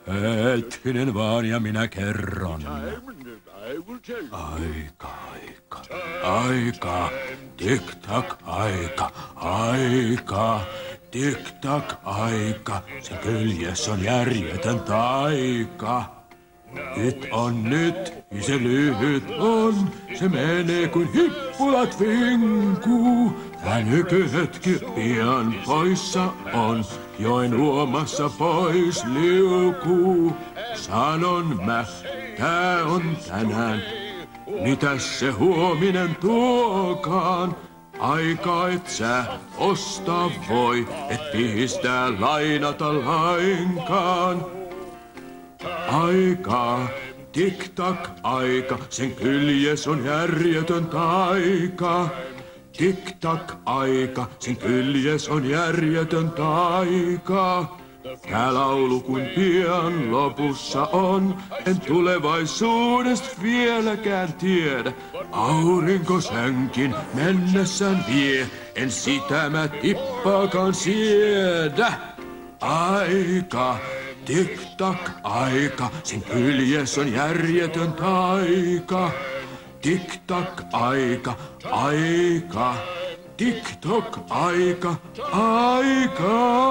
Hetkinen vaan ja minä kerron. Aika, tik-tak, aika, tik-tak, aika. Sen kyljes on järjetön taika. Nyt on nyt, se lyhyt on, se menee kuin hippulat vinkuu. Tää nykyhetki pian poissa on, joen uomassa pois liukuu. Sanon mä, tää on tänään, mitäs se huominen tuokaan? Aika et sä ostaa voi, et pistää lainata lainkaan. Aika, tik-tak, aika, sen kyljes on järjetön taika. Tik-tak, aika, sen kyljes on järjetön taika. Tää laulu kuin pian lopussa on, en tulevaisuudesta vieläkään tiedä. Aurinko sänkin mennessään vie, en sitä mä tippaakaan siedä. Aika, tik-tak, aika, sen kyljes on järjetön taika. Tik-tak, aika, aika, tik-tok, aika, aika.